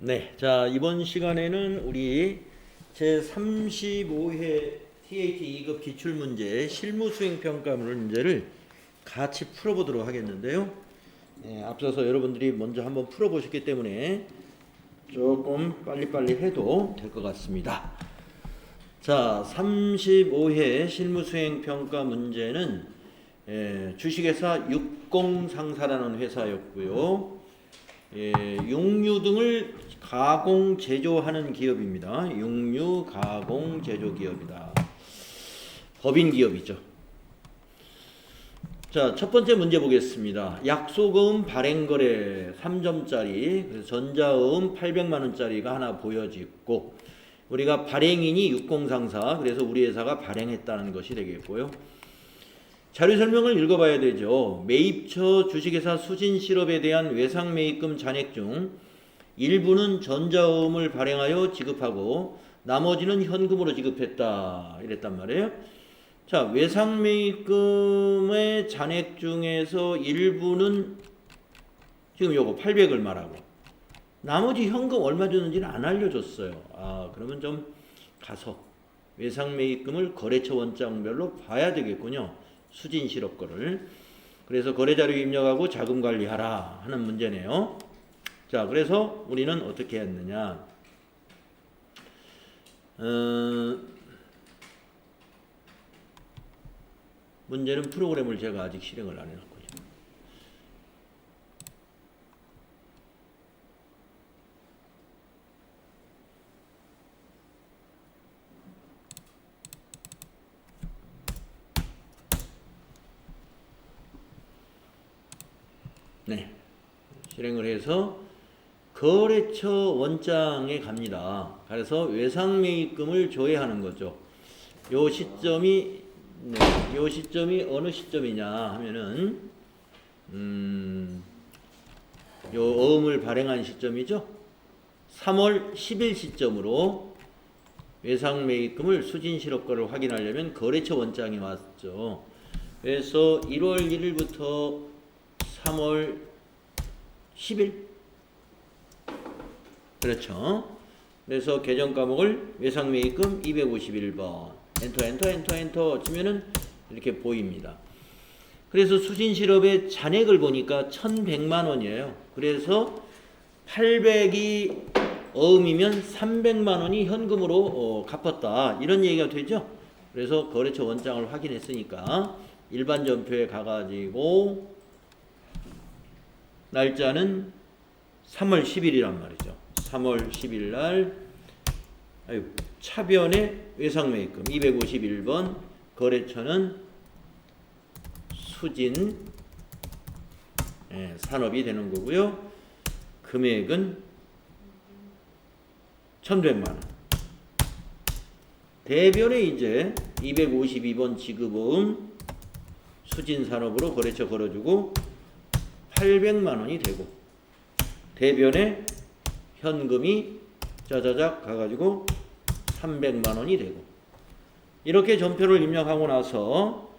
네, 자 이번 시간에는 우리 제 35회 TAT 2급 기출문제 실무수행평가 문제를 같이 풀어보도록 하겠는데요. 앞서서 여러분들이 먼저 한번 풀어보셨기 때문에 조금 빨리빨리 해도 될 것 같습니다. 자, 35회 실무수행평가 문제는 주식회사 육공상사라는 회사였고요. 육류 등을 가공 제조하는 기업입니다. 육류 가공 제조 기업이다. 법인 기업이죠. 자, 첫 번째 문제 보겠습니다. 약속음 발행거래 3점짜리, 그래서 전자음 800만 원짜리가 하나 보여지고, 우리가 발행인이 육공상사, 그래서 우리 회사가 발행했다는 것이 되겠고요. 자료 설명을 읽어봐야 되죠. 매입처 주식회사 수진실업에 대한 외상매입금 잔액 중 일부는 전자음을 발행하여 지급하고 나머지는 현금으로 지급했다 이랬단 말이에요. 자, 외상매입금의 잔액 중에서 일부는 지금 요거 800을 말하고 나머지 현금 얼마 줬는지는 안 알려줬어요. 그러면 좀 가서 외상매입금을 거래처 원장별로 봐야 되겠군요. 수진실업 거를. 그래서 거래자료 입력하고 자금 관리하라 하는 문제네요. 자, 그래서 우리는 어떻게 했느냐. 문제는 프로그램을 제가 아직 실행을 안 해놨거든요. 네, 실행을 해서 거래처 원장에 갑니다. 그래서 외상매입금을 조회하는 거죠. 요 시점이 어느 시점이냐 하면은 요 어음을 발행한 시점이죠. 3월 10일 시점으로 외상매입금을 수진실업거를 확인하려면 거래처 원장이 왔죠. 그래서 1월 1일부터 3월 10일 그렇죠. 그래서 계정 과목을 외상매입금 251번 엔터 치면은 이렇게 보입니다. 그래서 수진실업의 잔액을 보니까 1100만 원이에요. 그래서 800이 어음이면 300만 원이 현금으로 갚았다 이런 얘기가 되죠. 그래서 거래처 원장을 확인했으니까 일반 전표에 가가지고 날짜는 3월 10일이란 말이죠. 3월 10일 날 차변의 외상매입금 251번 거래처는 수진 산업이 되는 거고요. 금액은 1100만 원. 대변에 이제 252번 지급어음 수진 산업으로 거래처 걸어주고 800만 원이 되고 대변에 현금이 짜자작 가가지고 300만 원이 되고 이렇게 전표를 입력하고 나서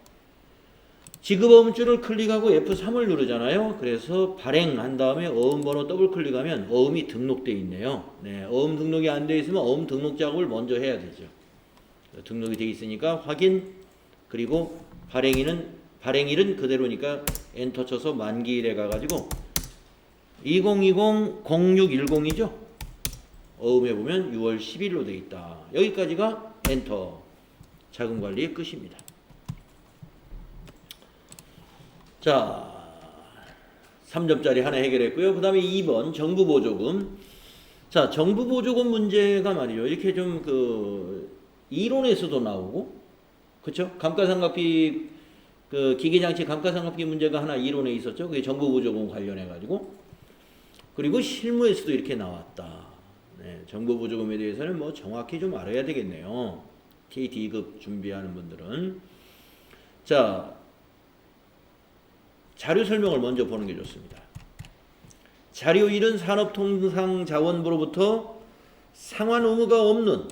지급어음줄을 클릭하고 F3을 누르잖아요. 그래서 발행한 다음에 어음번호 더블 클릭하면 어음이 등록되어 있네요. 어음 등록이 안 되어 있으면 어음 등록 작업을 먼저 해야 되죠. 등록이 되어 있으니까 확인 그리고 발행일은 그대로니까 엔터 쳐서 만기일에 가가지고 2020-0610이죠. 어음에 보면 6월 10일로 되어 있다. 여기까지가 엔터 자금관리의 끝입니다. 자, 3점짜리 하나 해결했고요. 그 다음에 2번 정부보조금. 자, 정부보조금 문제가 말이죠. 이렇게 좀 이론에서도 나오고 그쵸? 감가상각비 기계장치 감가상각비 문제가 하나 이론에 있었죠. 그게 정부보조금 관련해가지고. 그리고 실무에서도 이렇게 나왔다. 정부보조금에 대해서는 뭐 정확히 좀 알아야 되겠네요. TAT 2급 준비하는 분들은. 자, 자료 설명을 먼저 보는 게 좋습니다. 자료 1은 산업통상자원부로부터 상환 의무가 없는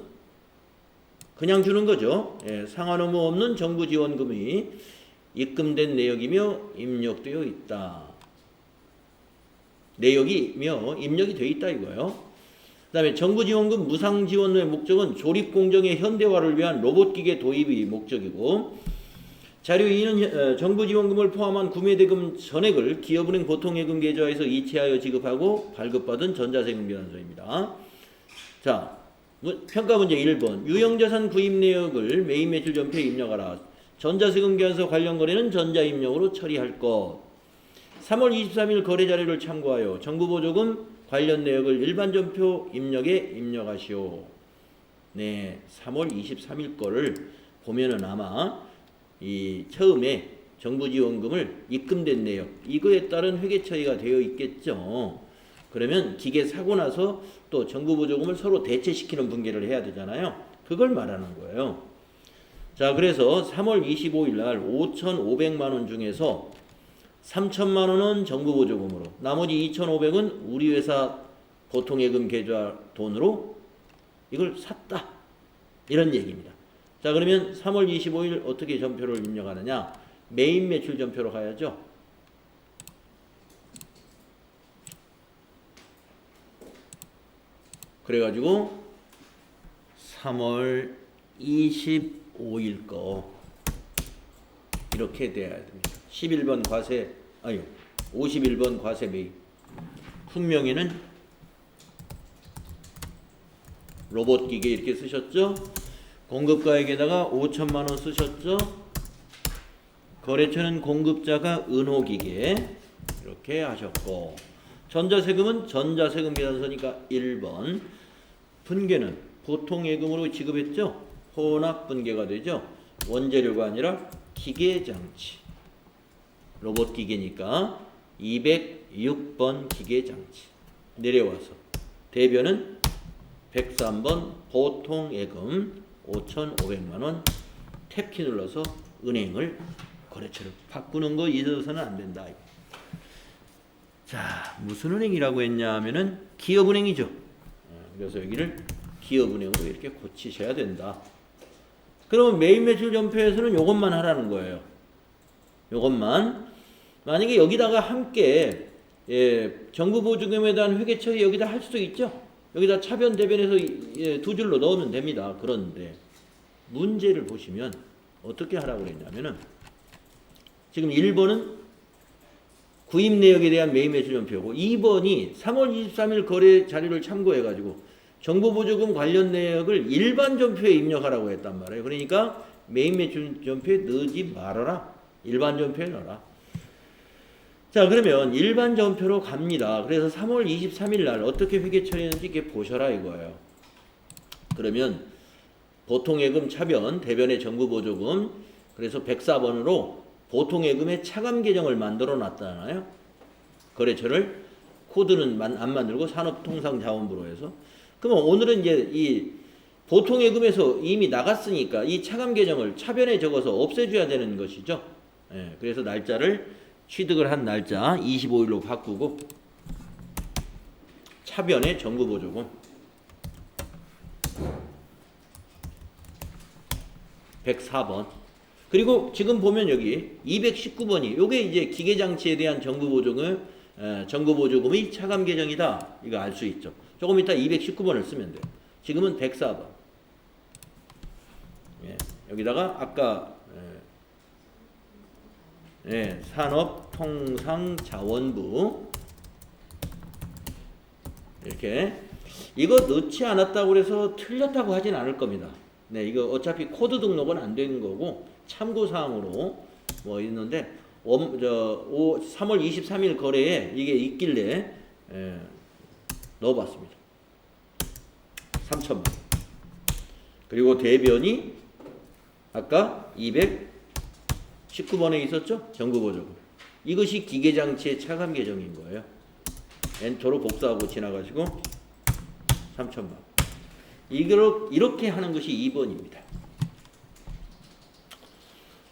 그냥 주는 거죠. 상환 의무 없는 정부 지원금이 입금된 내역이며 입력되어 있다. 내역이며 입력이 되어 있다 이거예요. 그다음에 정부지원금 무상지원의 목적은 조립공정의 현대화를 위한 로봇기계 도입이 목적이고, 자료 2는 정부지원금을 포함한 구매대금 전액을 기업은행 보통예금 계좌에서 이체하여 지급하고 발급받은 전자세금 계산서입니다. 자, 평가 문제 1번. 유형자산 구입 내역을 메인 매출 전표에 입력하라. 전자세금 계산서 관련 거래는 전자입력으로 처리할 것. 3월 23일 거래 자료를 참고하여 정부보조금 관련 내역을 일반 전표 입력에 입력하시오. 네, 3월 23일 거를 보면은 아마 이 처음에 정부지원금을 입금된 내역, 이거에 따른 회계 처리가 되어 있겠죠. 그러면 기계 사고 나서 또 정부보조금을 서로 대체시키는 분계를 해야 되잖아요. 그걸 말하는 거예요. 자, 그래서 3월 25일 날 5,500만 원 중에서 3천만 원은 정부보조금으로, 나머지 2,500은 우리 회사 보통예금 계좌 돈으로 이걸 샀다, 이런 얘기입니다. 자, 그러면 3월 25일 어떻게 전표를 입력하느냐? 메인 매출 전표로 가야죠. 그래가지고 3월 25일 거 이렇게 돼야 됩니다. 11번 과세, 아니 51번 과세 매입. 분명히는 로봇 기계 이렇게 쓰셨죠? 공급가액에다가 5천만 원 쓰셨죠? 거래처는 공급자가 은호기계 이렇게 하셨고, 전자세금은 전자세금 계산서니까 1번. 분계는 보통예금으로 지급했죠? 혼합분계가 되죠? 원재료가 아니라 기계장치. 로봇 기계니까 206번 기계장치. 내려와서 대변은 103번 보통예금 5,500만원 탭키 눌러서 은행을 거래처를 바꾸는 거 잊어서는 안 된다. 자, 무슨 은행이라고 했냐 하면은 기업은행이죠. 그래서 여기를 기업은행으로 이렇게 고치셔야 된다. 그러면 메인 매출 전표에서는 요것만 하라는 거예요. 요것만. 만약에 여기다가 함께 정부보조금에 대한 회계 처리 여기다 할 수도 있죠. 여기다 차변 대변해서 두 줄로 넣으면 됩니다. 그런데 문제를 보시면 어떻게 하라고 그랬냐면은, 지금 1번은 구입 내역에 대한 메인 매출 전표고, 2번이 3월 23일 거래 자료를 참고해가지고 정부보조금 관련 내역을 일반 전표에 입력하라고 했단 말이에요. 그러니까 메인 매출 전표에 넣지 말아라. 일반 전표에 넣어라. 자, 그러면 일반 전표로 갑니다. 그래서 3월 23일 날 어떻게 회계 처리했는지 이렇게 보셔라 이거예요. 그러면 보통예금 차변, 대변의 정부보조금, 그래서 104번으로 보통예금의 차감 계정을 만들어 놨잖아요. 거래처를 코드는 안 만들고 산업통상자원부로 해서. 그러면 오늘은 이제 이 보통예금에서 이미 나갔으니까 이 차감 계정을 차변에 적어서 없애줘야 되는 것이죠. 예, 그래서 날짜를 취득을 한 날짜 25일로 바꾸고 차변의 정부보조금 104번. 그리고 지금 보면 여기 219번이 요게 이제 기계장치에 대한 정부보조금의 차감 계정이다. 이거 알 수 있죠. 조금 이따 219번을 쓰면 돼요. 지금은 104번. 예, 여기다가 아까 산업통상자원부 이렇게, 이거 넣지 않았다고 그래서 틀렸다고 하진 않을 겁니다. 네, 이거 어차피 코드 등록은 안 되는 거고 참고사항으로 뭐 있는데 3월 23일 거래에 이게 있길래 넣어봤습니다. 3천만. 그리고 대변이 아까 219번에 있었죠? 정부보조금. 이것이 기계장치의 차감 계정인 거예요. 엔터로 복사하고 지나가시고 3천만. 이렇게 하는 것이 2번입니다.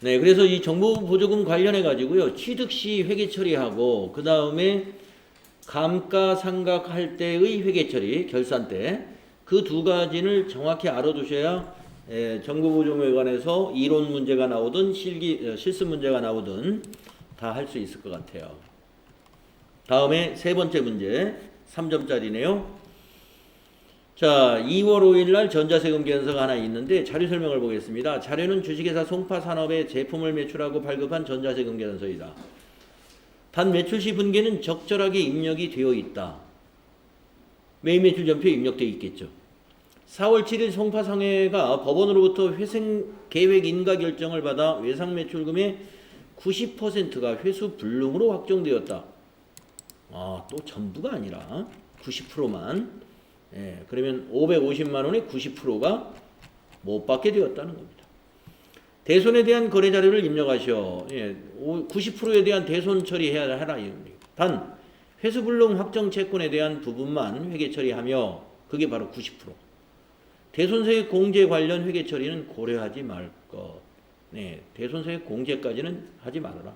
네, 그래서 이 정부보조금 관련해 가지고요, 취득 시 회계 처리하고 그 다음에 감가상각할 때의 회계 처리, 결산 때 그 두 가지를 정확히 알아두셔야 정부보조금에 관해서 이론 문제가 나오든 실습 문제가 나오든 다 할 수 있을 것 같아요. 다음에 세 번째 문제 3점짜리네요. 자, 2월 5일 날 전자세금 계산서가 하나 있는데 자료 설명을 보겠습니다. 자료는 주식회사 송파산업에 제품을 매출하고 발급한 전자세금 계산서이다. 단 매출 시 분기는 적절하게 입력이 되어 있다. 매일 매출 전표에 입력되어 있겠죠. 4월 7일 송파상회가 법원으로부터 회생 계획 인가 결정을 받아 외상 매출금의 90%가 회수 불능으로 확정되었다. 아, 또 전부가 아니라 90%만. 예, 그러면 550만 원의 90%가 못 받게 되었다는 겁니다. 대손에 대한 거래 자료를 입력하셔. 예, 90%에 대한 대손 처리해야 하라. 단 회수 불능 확정 채권에 대한 부분만 회계 처리하며 그게 바로 90%. 대손세액 공제 관련 회계 처리는 고려하지 말 것. 네, 대손세액 공제까지는 하지 말아라.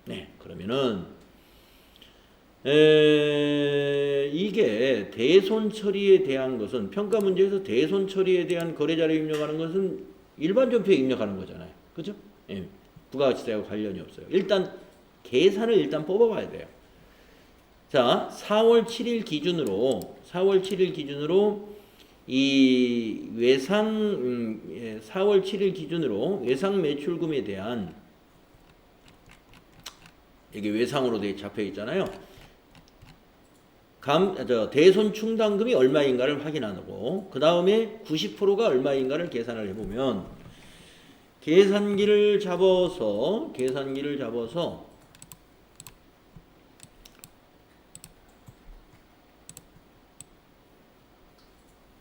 네, 그러면은 이게 대손 처리에 대한 것은 평가 문제에서 대손 처리에 대한 거래 자료 입력하는 것은 일반 전표에 입력하는 거잖아요. 그죠? 예, 부가가치세와 관련이 없어요. 일단 계산을 일단 뽑아봐야 돼요. 자, 4월 7일 기준으로 이 외상 4월 7일 기준으로 외상 매출금에 대한 이게 외상으로 잡혀 있잖아요. 대손 충당금이 얼마인가를 확인하고 그 다음에 90%가 얼마인가를 계산을 해보면 계산기를 잡아서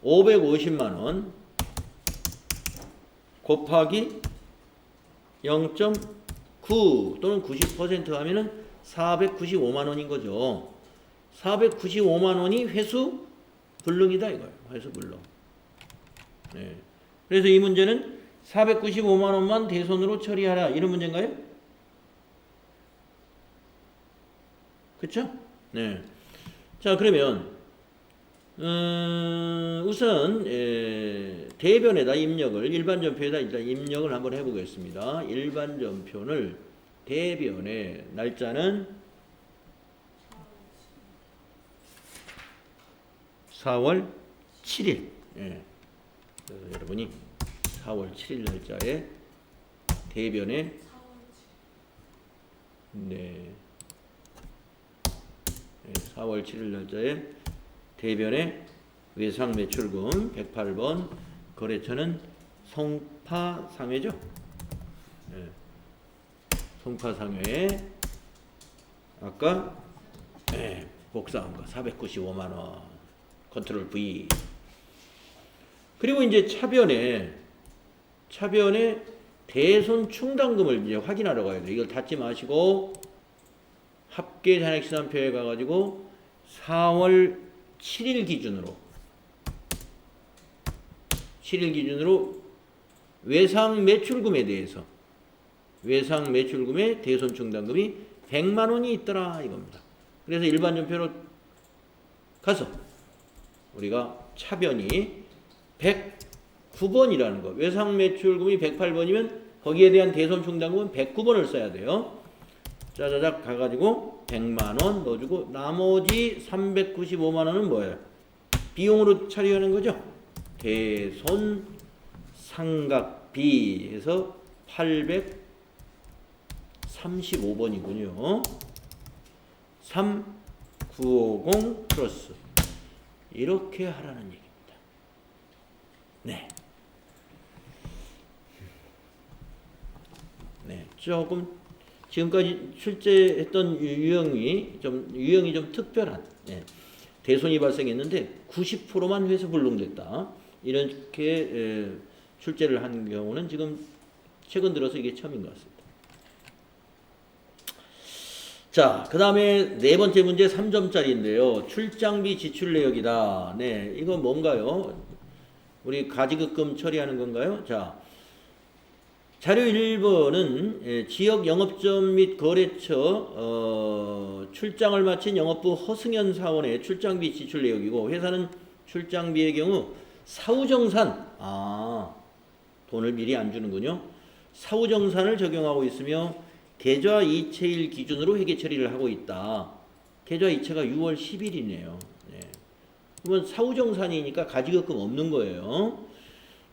550만원 곱하기 0.9 또는 90% 하면은 495만원인 거죠. 495만원이 회수 불능이다 이거예요. 회수 불능. 네. 그래서 이 문제는 495만원만 대손으로 처리하라 이런 문제인가요? 그쵸? 네. 자, 그러면 우선 대변에다 입력을 일반 전표에다 일단 입력을 한번 해보겠습니다. 일반 전표를 대변에 날짜는 4월 7일. 예. 그래서 여러분이 4월 7일 날짜에 대변에 네. 4월 7일 날짜에 대변에 외상 매출금 108번 거래처는 송파상회죠. 네. 송파상회에 아까 복사한 거 495만원 컨트롤 V. 그리고 이제 차변에 대손 충당금을 이제 확인하러 가야 돼요. 이걸 닫지 마시고 합계 잔액시산표에 가가지고 4월 7일 기준으로 외상 매출금에 대해서 외상 매출금의 대손 충당금이 100만 원이 있더라 이겁니다. 그래서 일반 전표로 가서 우리가 차변이 109번이라는 거. 외상 매출금이 108번이면 거기에 대한 대손 충당금은 109번을 써야 돼요. 짜자작 가가지고 100만 원 넣어주고 나머지 395만 원은 뭐예요? 비용으로 처리하는 거죠. 대손 상각비에서 835번이군요. 3950 플러스 이렇게 하라는 얘기입니다. 네. 네. 조금 지금까지 출제했던 유형이 좀 특별한 대손이 발생했는데 90%만 회수 불능됐다. 이렇게 출제를 한 경우는 지금 최근 들어서 이게 처음인 것 같습니다. 자, 그 다음에 네 번째 문제 3점짜리인데요. 출장비 지출 내역이다. 네, 이거 뭔가요? 우리 가지급금 처리하는 건가요? 자, 자료 1번은 지역 영업점 및 거래처 출장을 마친 영업부 허승현 사원의 출장비 지출 내역이고 회사는 출장비의 경우 사후정산, 돈을 미리 안 주는군요. 사후정산을 적용하고 있으며 계좌 이체일 기준으로 회계 처리를 하고 있다. 계좌 이체가 6월 10일이네요. 네. 그러면 사후정산이니까 가지급금 없는 거예요.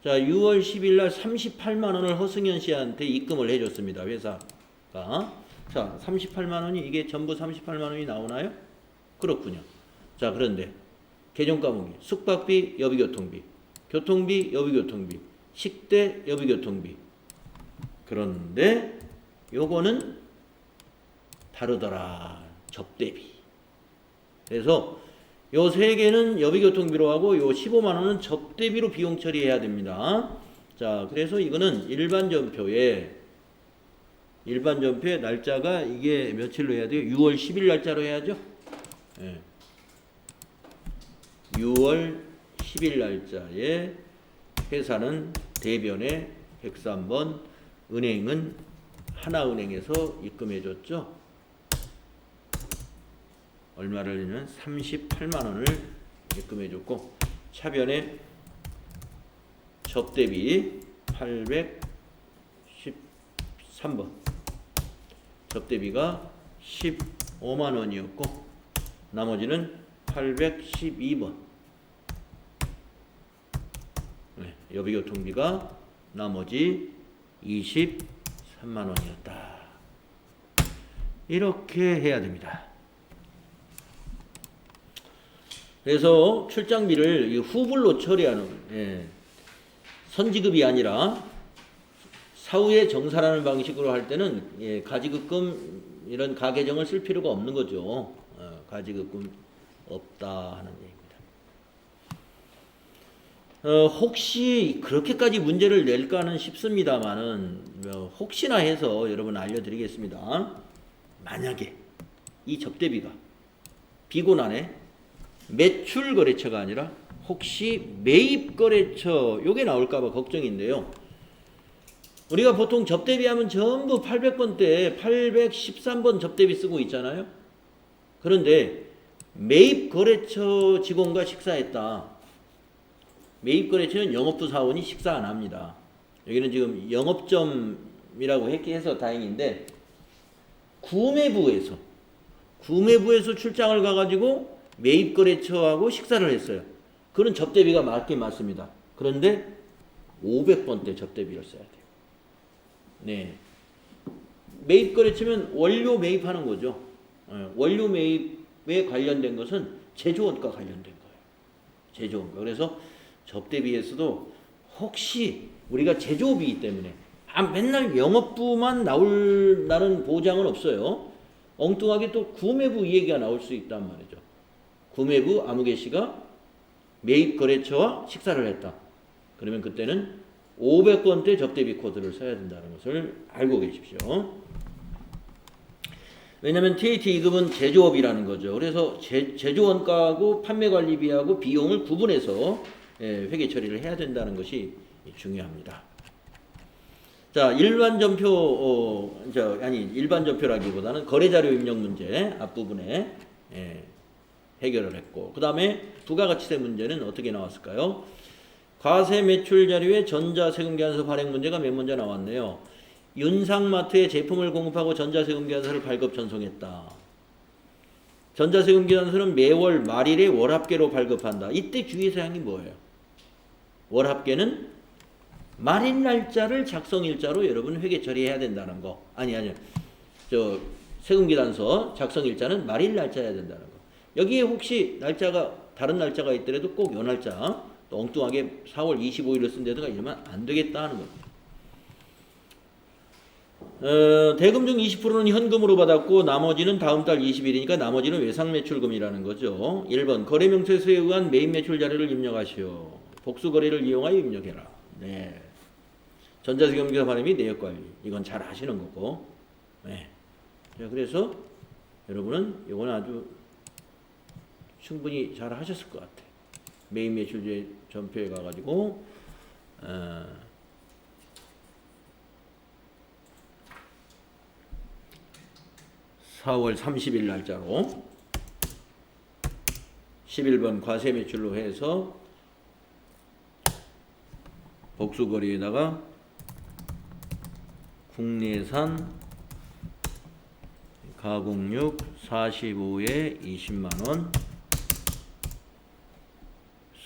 자, 6월 10일 날 38만 원을 허승현 씨한테 입금을 해줬습니다. 회사가. 자, 38만 원이 이게 전부 38만 원이 나오나요? 그렇군요. 자, 그런데 계정 과목이 숙박비, 여비교통비, 교통비, 여비교통비, 식대, 여비교통비. 그런데 요거는 다르더라. 접대비. 그래서 요 세 개는 여비교통비로 하고 요 15만 원은 접대비로 비용 처리해야 됩니다. 자, 그래서 이거는 일반 전표에 날짜가 이게 며칠로 해야 돼요? 6월 10일 날짜로 해야죠. 예. 6월 10일 날짜에 회사는 대변에 103번, 은행은 하나은행에서 입금해줬죠. 얼마를 내면 38만 원을 입금해줬고, 차변에 접대비 813번, 접대비가 15만 원이었고, 나머지는 812번. 네, 여비교통비가 나머지 23만 원이었다. 이렇게 해야 됩니다. 그래서 출장비를 후불로 처리하는, 선지급이 아니라 사후에 정산하는 방식으로 할 때는 가지급금 이런 가계정을 쓸 필요가 없는 거죠. 가지급금 없다 하는 얘기입니다. 혹시 그렇게까지 문제를 낼까는 싶습니다만은 혹시나 해서 여러분 알려드리겠습니다. 만약에 이 접대비가 비곤안에 매출거래처가 아니라 혹시 매입거래처 요게 나올까봐 걱정인데요. 우리가 보통 접대비 하면 전부 800번대 813번 접대비 쓰고 있잖아요. 그런데 매입거래처 직원과 식사했다. 매입거래처는 영업부 사원이 식사 안 합니다. 여기는 지금 영업점이라고 해서 다행인데 구매부에서 출장을 가가지고 매입거래처하고 식사를 했어요. 그런 접대비가 맞긴 맞습니다. 그런데 500번대 접대비를 써야 돼요. 네. 매입거래처면 원료 매입하는 거죠. 원료 매입에 관련된 것은 제조원가 관련된 거예요. 제조원가. 그래서 접대비에서도 혹시 우리가 제조업이기 때문에 맨날 영업부만 나올 보장은 없어요. 엉뚱하게 또 구매부 얘기가 나올 수 있단 말이죠. 구매부 아무개 씨가 매입거래처와 식사를 했다. 그러면 그때는 500번대 접대비 코드를 써야 된다는 것을 알고 계십시오. 왜냐하면 TAT 2급은 제조업이라는 거죠. 그래서 제조원가하고 판매관리비하고 비용을 구분해서 회계 처리를 해야 된다는 것이 중요합니다. 자, 일반 전표라기보다는 거래자료 입력 문제 앞부분에 해결을 했고, 그 다음에 부가가치세 문제는 어떻게 나왔을까요? 과세 매출 자료에 전자세금계산서 발행 문제가 몇 문제 나왔네요. 윤상마트에 제품을 공급하고 전자세금계산서를 발급 전송했다. 전자세금계산서는 매월 말일에 월합계로 발급한다. 이때 주의사항이 뭐예요? 월합계는 말일 날짜를 작성일자로 여러분 회계 처리해야 된다는 거. 아니요. 세금계산서 작성일자는 말일 날짜여야 된다는 거. 여기에 혹시 날짜가 다른 날짜가 있더라도 꼭 요 날짜 또 엉뚱하게 4월 25일을 쓴다든가 이러면 안 되겠다 하는 겁니다. 대금 중 20%는 현금으로 받았고 나머지는 다음 달 20일이니까 나머지는 외상매출금이라는 거죠. 1번 거래명세서에 의한 매입매출 자료를 입력하시오. 복수거래를 이용하여 입력해라. 네. 전자세금계산 발행비 내역관리. 이건 잘 아시는 거고. 네. 자, 그래서 여러분은 이건 아주 충분히 잘 하셨을 것 같아요. 매입매출제 전표에 가가지고 4월 30일 날짜로 11번 과세매출로 해서 복수거리에다가 국내산 가공육 45에 20만원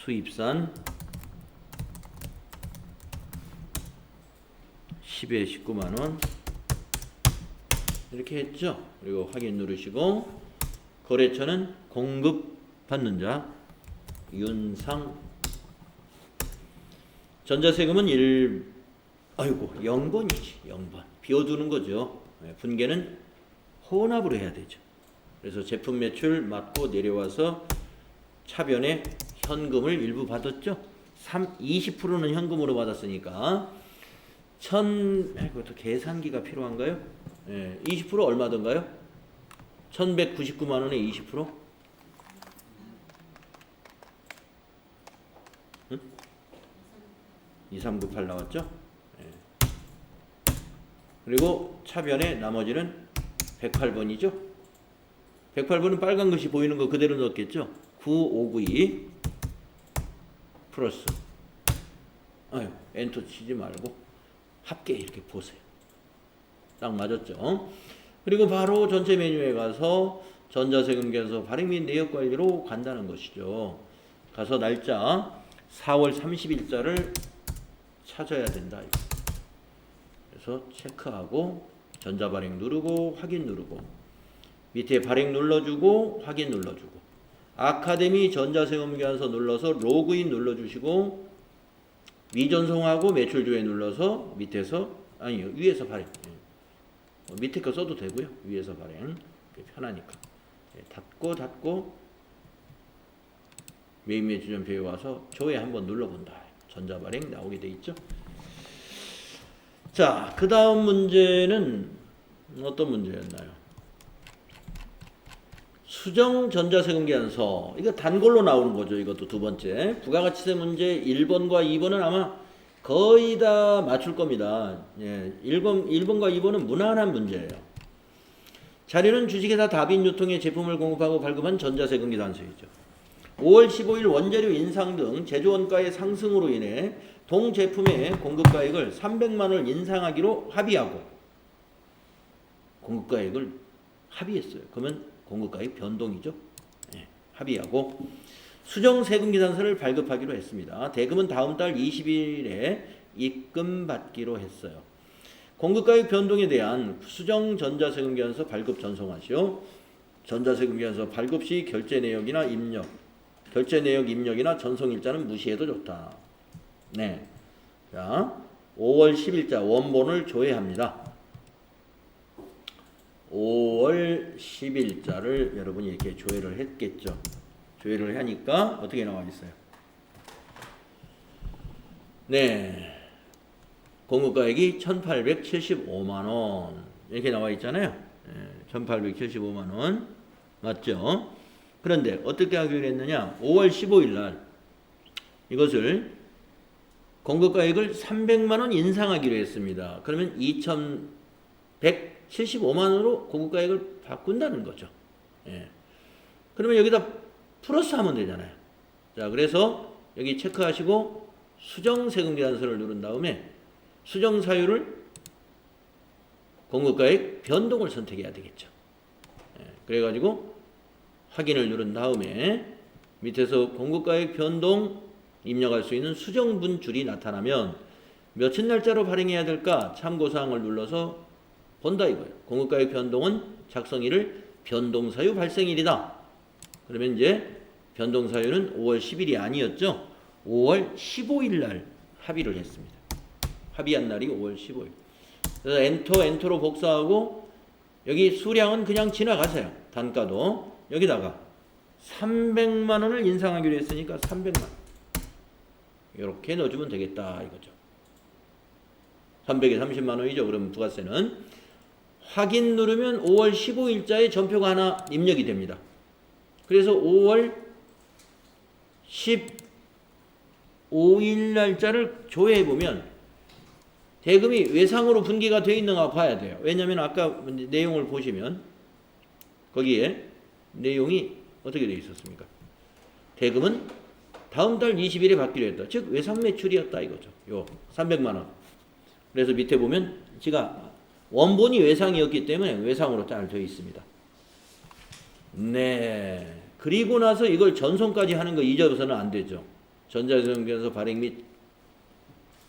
수입산 10에 19만원 이렇게 했죠. 그리고 확인 누르시고 거래처는 공급받는 자 윤상 전자세금은 0번이지 0번 비워두는 거죠. 분계는 혼합으로 해야 되죠. 그래서 제품 매출 맞고 내려와서 차변에 현금을 일부 받았죠. 20%는 현금으로 받았으니까 그것도 계산기가 필요한가요? 20% 얼마던가요? 1199만원에 20%? 응? 2398 나왔죠? 그리고 차변에 나머지는 108번이죠? 108번은 빨간 것이 보이는 거 그대로 넣었겠죠? 9592 플러스 엔터 치지 말고 합계 이렇게 보세요. 딱 맞았죠? 그리고 바로 전체 메뉴에 가서 전자세금 계산서 발행 및 내역 관리로 간다는 것이죠. 가서 날짜 4월 30일자를 찾아야 된다. 그래서 체크하고 전자발행 누르고 확인 누르고 밑에 발행 눌러주고 확인 눌러주고 아카데미 전자세금 계산서 눌러서 로그인 눌러주시고 미전송하고 매출조회 눌러서 밑에서 위에서 발행 밑에 거 써도 되고요. 위에서 발행 편하니까 닫고 메인 매출전표에 와서 조회 한번 눌러본다. 전자발행 나오게 돼 있죠. 자, 그 다음 문제는 어떤 문제였나요? 수정 전자세금 계산서. 이거 단골로 나오는 거죠. 이것도 두 번째. 부가가치세 문제 1번과 2번은 아마 거의 다 맞출 겁니다. 1번과 2번은 무난한 문제예요. 자료는 주식회사 다빈 유통에 제품을 공급하고 발급한 전자세금 계산서이죠. 5월 15일 원재료 인상 등 제조원가의 상승으로 인해 동제품의 공급가액을 300만원을 인상하기로 합의하고 공급가액을 합의했어요. 그러면 공급가액 변동이죠. 합의하고 수정세금 계산서를 발급하기로 했습니다. 대금은 다음 달 20일에 입금받기로 했어요. 공급가액 변동에 대한 수정 전자세금 계산서 발급 전송하시오. 전자세금 계산서 발급 시 결제 내역이나 입력이나 전송일자는 무시해도 좋다. 네. 자, 5월 10일자 원본을 조회합니다. 5월 10일자를 여러분이 이렇게 조회를 했겠죠. 조회를 하니까 어떻게 나와 있어요? 네. 공급가액이 1875만원. 이렇게 나와 있잖아요. 1875만원. 맞죠? 그런데 어떻게 하기로 했느냐? 5월 15일 날 이것을 공급가액을 300만원 인상하기로 했습니다. 그러면 2175만원으로 공급가액을 바꾼다는 거죠. 그러면 여기다 플러스 하면 되잖아요. 자, 그래서 여기 체크하시고 수정세금 계산서를 누른 다음에 수정사유를 공급가액 변동을 선택해야 되겠죠. 그래가지고 확인을 누른 다음에 밑에서 공급가액 변동 입력할 수 있는 수정분 줄이 나타나면 며칠 날짜로 발행해야 될까 참고사항을 눌러서 본다 이거예요. 공급가액 변동은 작성일을 변동사유 발생일이다. 그러면 이제 변동사유는 5월 10일이 아니었죠. 5월 15일 날 합의를 했습니다. 합의한 날이 5월 15일. 그래서 엔터로 복사하고 여기 수량은 그냥 지나가세요. 단가도 여기다가 300만 원을 인상하기로 했으니까 300만 원. 이렇게 넣어주면 되겠다 이거죠. 300에 30만 원이죠. 그러면 부가세는 확인 누르면 5월 15일자에 전표가 하나 입력이 됩니다. 그래서 5월 15일 날짜를 조회해보면 대금이 외상으로 분기가 되어 있는가 봐야 돼요. 왜냐하면 아까 내용을 보시면 거기에 내용이 어떻게 되어 있었습니까? 대금은 다음 달 20일에 받기로 했다. 즉 외상 매출이었다 이거죠. 요 300만 원. 그래서 밑에 보면 제가 원본이 외상이었기 때문에 외상으로 잘 되어 있습니다. 네. 그리고 나서 이걸 전송까지 하는 거 잊어서는 안 되죠. 전자세금계산서 발행 및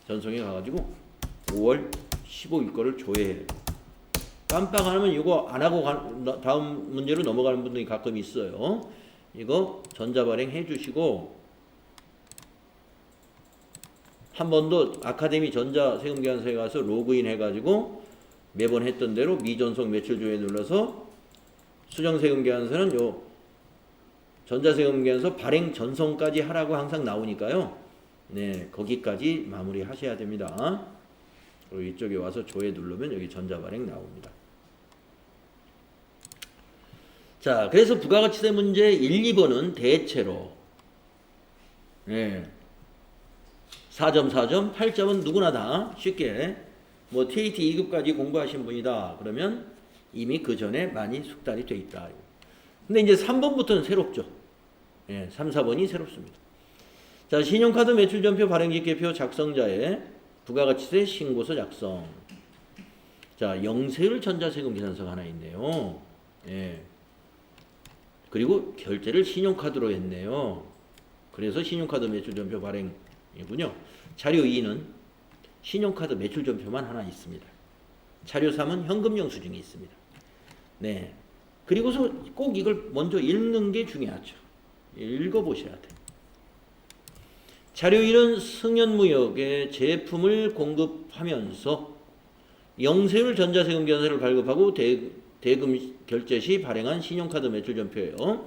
전송에 가가지고 5월 15일 거를 조회해요. 깜빡 안 하면 이거 안 하고 다음 문제로 넘어가는 분들이 가끔 있어요. 이거 전자발행 해주시고 한 번 더 아카데미 전자세금계산서에 가서 로그인 해가지고 매번 했던 대로 미전송 매출 조회 눌러서 수정세금계산서는 요 전자세금계산서 발행 전송까지 하라고 항상 나오니까요. 네, 거기까지 마무리 하셔야 됩니다. 그리고 이쪽에 와서 조회 누르면 여기 전자발행 나옵니다. 자, 그래서 부가가치세 문제 1, 2번은 대체로 4점, 8점은 누구나 다 쉽게 뭐 TAT 2급까지 공부하신 분이다. 그러면 이미 그 전에 많이 숙달이 돼 있다. 근데 이제 3번부터는 새롭죠. 3, 4번이 새롭습니다. 자, 신용카드 매출전표 발행기계표 작성자의 부가가치세 신고서 작성. 자, 영세율 전자세금 계산서가 하나 있네요. 그리고 결제를 신용카드로 했네요. 그래서 신용카드 매출전표 발행이군요. 자료 2는 신용카드 매출전표만 하나 있습니다. 자료 3은 현금 영수증이 있습니다. 네. 그리고서 꼭 이걸 먼저 읽는 게 중요하죠. 읽어보셔야 돼. 자료 1은 승연무역에 제품을 공급하면서 영세율 전자세금 계산서를 발급하고 대금 결제 시 발행한 신용카드 매출전표예요.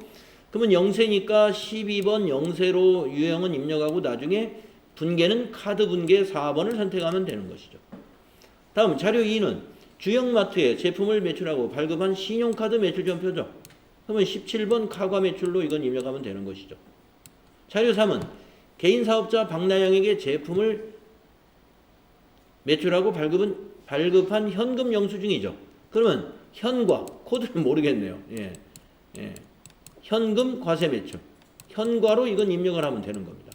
그러면 영세니까 12번 영세로 유형은 입력하고 나중에 분계는 카드 분계 4번을 선택하면 되는 것이죠. 다음 자료 2는 주형마트에 제품을 매출하고 발급한 신용카드 매출전표죠. 그러면 17번 카과 매출로 이건 입력하면 되는 것이죠. 자료 3은 개인사업자 박나영에게 제품을 매출하고 발급한 현금 영수증이죠. 그러면 현과 코드를 모르겠네요. 현금 과세 매출. 현과로 이건 입력을 하면 되는 겁니다.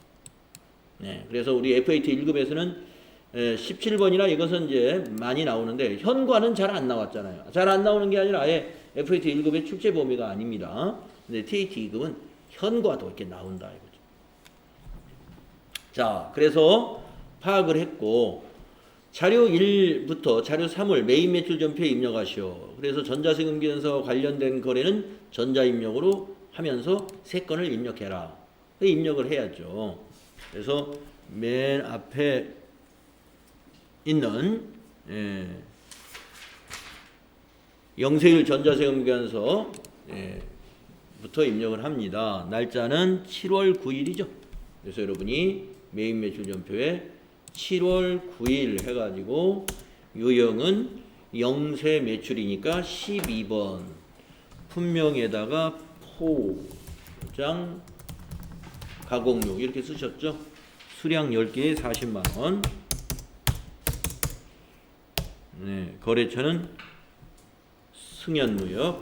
그래서 우리 FAT 1급에서는 17번이나 이것은 이제 많이 나오는데 현과는 잘 안 나왔잖아요. 잘 안 나오는 게 아니라 아예 FAT 1급의 출제 범위가 아닙니다. 근데 TAT 2급은 현과도 이렇게 나온다 이거죠. 자, 그래서 파악을 했고 자료 1부터 자료 3을 메인 매출 전표에 입력하시오. 그래서 전자세금 계산서 관련된 거래는 전자입력으로 하면서 3건을 입력해라. 입력을 해야죠. 그래서 맨 앞에 있는 영세율 전자세금 계산서 부터 입력을 합니다. 날짜는 7월 9일이죠. 그래서 여러분이 메인 매출 전표에 7월 9일 해가지고 유형은 영세 매출이니까 12번 품명에다가 포장 가공료 이렇게 쓰셨죠. 수량 10개에 40만원. 거래처는 승연무역.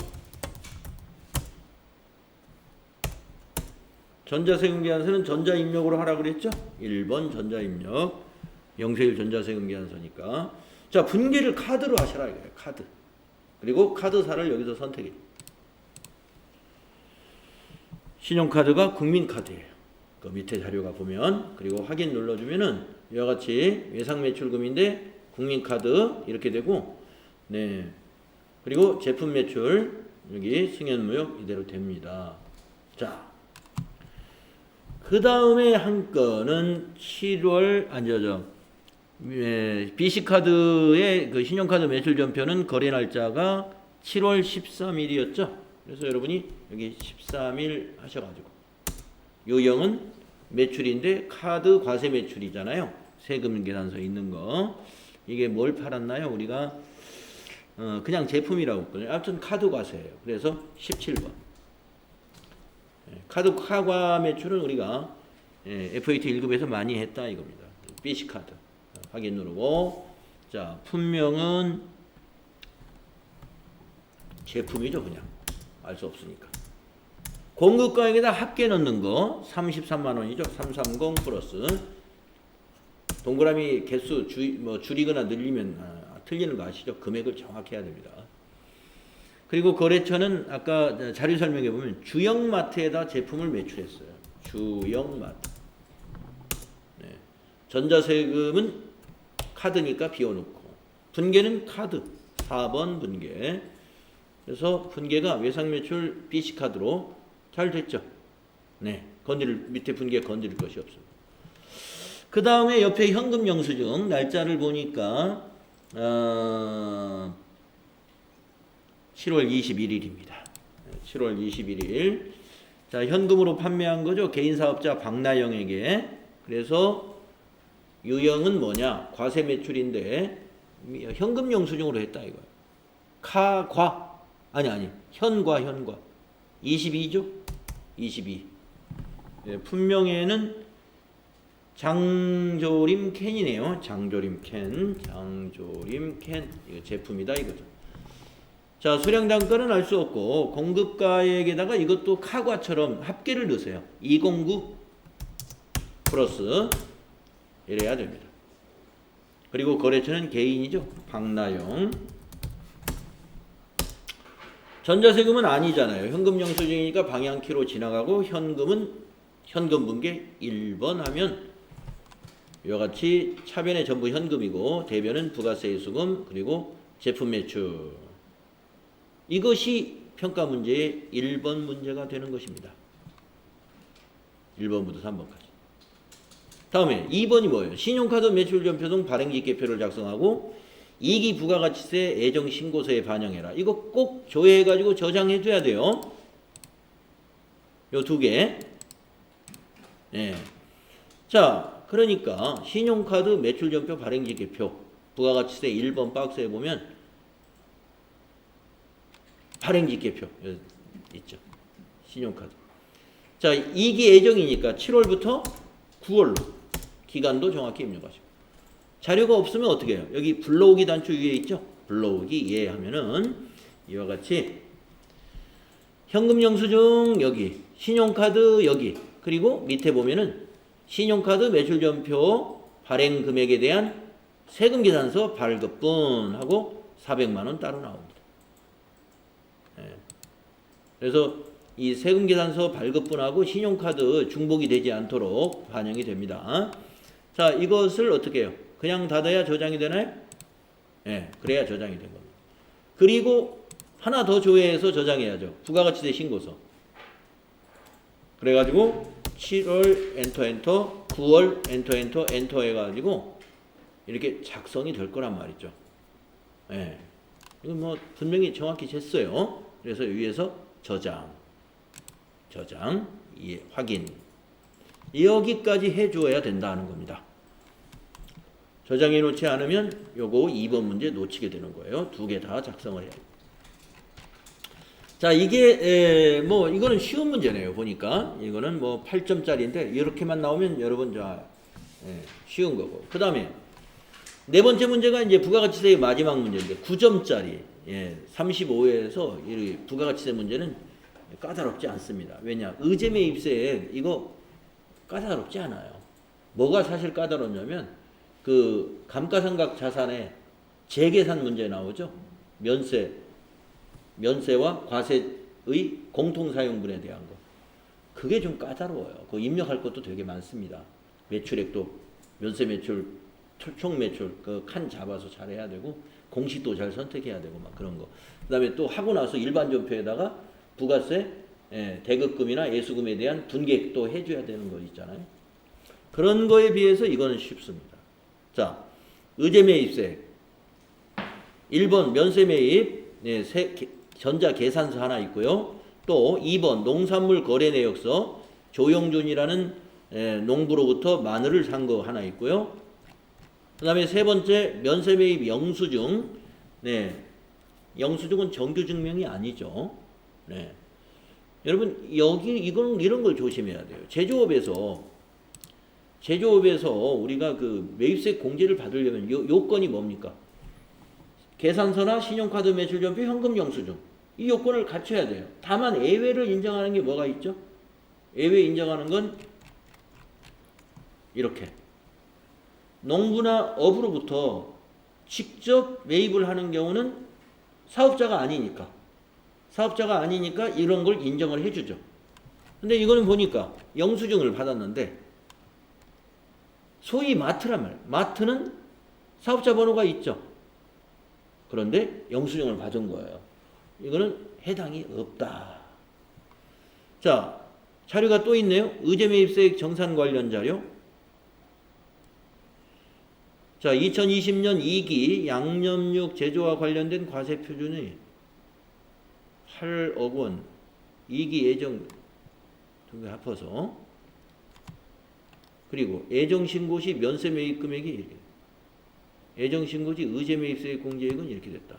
전자세금 계산서는 전자입력으로 하라고 그랬죠. 1번 전자입력. 영세율 전자세금 계산서니까. 자, 분계를 카드로 하셔라 이거예요. 카드. 그리고 카드사를 여기서 선택해요. 신용카드가 국민카드예요. 그 밑에 자료가 보면 그리고 확인 눌러주면은 이와 같이 외상매출금인데 국민카드 이렇게 되고 그리고 제품 매출 여기 승연무역 이대로 됩니다. 자, 그 다음에 한 건은 7월 BC카드의 그 신용카드 매출전표는 거래 날짜가 7월 13일이었죠. 그래서 여러분이 여기 13일 하셔가지고 유형은 매출인데 카드 과세 매출이잖아요. 세금 계산서에 있는 거. 이게 뭘 팔았나요? 우리가 그냥 제품이라고 했거든요. 아무튼 카드 과세예요. 그래서 17번. 카드 카과 매출은 우리가 FAT 1급에서 많이 했다 이겁니다. BC카드. 확인 누르고 자, 품명은 제품이죠. 그냥 알 수 없으니까. 공급가액에다 합계 넣는 거 33만원이죠. 330 플러스 동그라미 개수 줄이거나 늘리면 틀리는 거 아시죠? 금액을 정확히 해야 됩니다. 그리고 거래처는 아까 자료 설명해 보면 주형마트에다 제품을 매출했어요. 주형마트. 전자세금은 카드니까 비워놓고 분계는 카드 4번 분계. 그래서 분계가 외상매출 BC카드로 잘 됐죠. 네, 밑에 분계 건드릴 것이 없습니다. 그 다음에 옆에 현금 영수증 날짜를 보니까 7월 21일입니다. 7월 21일. 자, 현금으로 판매한 거죠. 개인사업자 박나영에게. 그래서 유형은 뭐냐? 과세 매출인데 현금 영수증으로 했다 이거야. 현과 22죠? 22. 네, 품명에는 장조림 캔이네요. 장조림 캔. 이거 제품이다 이거죠. 자, 수량 단가는 알 수 없고 공급가액에다가 이것도 카과처럼 합계를 넣으세요. 209 플러스 이래야 됩니다. 그리고 거래처는 개인이죠. 박나영. 전자세금은 아니잖아요. 현금 영수증이니까 방향키로 지나가고 현금 분계 1번 하면 이와 같이 차변에 전부 현금이고 대변은 부가세 수금 그리고 제품 매출. 이것이 평가 문제의 1번 문제가 되는 것입니다. 1번부터 3번까지. 다음에 2번이 뭐예요? 신용카드 매출전표 등 발행기계표를 작성하고 2기 부가가치세 애정신고서에 반영해라. 이거 꼭 조회해가지고 저장해줘야 돼요. 요 두 개. 예. 자, 그러니까 신용카드 매출전표 발행기계표 부가가치세 1번 박스에 보면 발행기계표 있죠. 신용카드. 자, 2기 애정이니까 7월부터 9월로 기간도 정확히 입력하시고. 자료가 없으면 어떻게 해요? 여기 불러오기 단추 위에 있죠? 불러오기 예 하면은 이와 같이 현금 영수증 여기, 신용카드 여기, 그리고 밑에 보면은 신용카드 매출전표 발행 금액에 대한 세금 계산서 발급분 하고 400만 원 따로 나옵니다. 예. 그래서 이 세금 계산서 발급분하고 신용카드 중복이 되지 않도록 반영이 됩니다. 자, 이것을 어떻게 해요? 그냥 닫아야 저장이 되나요? 예, 그래야 저장이 된 겁니다. 그리고 하나 더 조회해서 저장해야죠. 부가가치세 신고서. 그래가지고 7월 엔터 9월 엔터 해가지고 이렇게 작성이 될 거란 말이죠. 예. 이거 뭐 분명히 정확히 쟀어요. 그래서 위에서 저장, 예, 확인. 여기까지 해줘야 된다는 겁니다. 저장해 놓지 않으면 요거 2번 문제 놓치게 되는 거예요. 두 개 다 작성을 해야 돼요. 자, 이게 뭐 이거는 쉬운 문제네요. 보니까 이거는 뭐 8점짜리인데 이렇게만 나오면 여러분 쉬운 거고. 그 다음에 네 번째 문제가 이제 부가가치세의 마지막 문제인데 9점짜리 35회에서 이 부가가치세 문제는 까다롭지 않습니다. 왜냐? 의제매입세 이거 까다롭지 않아요. 뭐가 사실 까다롭냐면 그 감가상각 자산의 재계산 문제 나오죠. 면세와 과세의 공통사용분에 대한 거. 그게 좀 까다로워요. 그거 입력할 것도 되게 많습니다. 매출액도 면세 매출, 총 매출 그 칸 잡아서 잘 해야 되고 공시도 잘 선택해야 되고 막 그런 거. 그다음에 또 하고 나서 일반 전표에다가 부가세, 대급금이나 예수금에 대한 분계도 해줘야 되는 거 있잖아요. 그런 거에 비해서 이거는 쉽습니다. 자, 의제매입세 1번 면세매입 전자계산서 하나 있고요. 또 2번 농산물 거래내역서 조영준이라는 농부로부터 마늘을 산 거 하나 있고요. 그 다음에 세 번째 면세매입 영수증. 영수증은 정규증명이 아니죠. 여러분 이런 걸 조심해야 돼요. 제조업에서 우리가 그 매입세 공제를 받으려면 요건이 뭡니까? 계산서나 신용카드 매출전표 현금 영수증. 이 요건을 갖춰야 돼요. 다만 예외를 인정하는 게 뭐가 있죠? 예외 인정하는 건 이렇게 농부나 업으로부터 직접 매입을 하는 경우는 사업자가 아니니까 이런 걸 인정을 해주죠. 근데 이거는 보니까 영수증을 받았는데 소위 마트란 말. 마트는 사업자 번호가 있죠. 그런데 영수증을 받은 거예요. 이거는 해당이 없다. 자, 자료가 또 있네요. 의제매입세액 정산 관련 자료. 자, 2020년 2기 양념육 제조와 관련된 과세 표준이 8억 원. 2기 예정 두 개 합쳐서. 그리고 예정신고 시 면세 매입 금액이 이렇게. 예정신고 시 의제매입세액 공제액은 이렇게 됐다.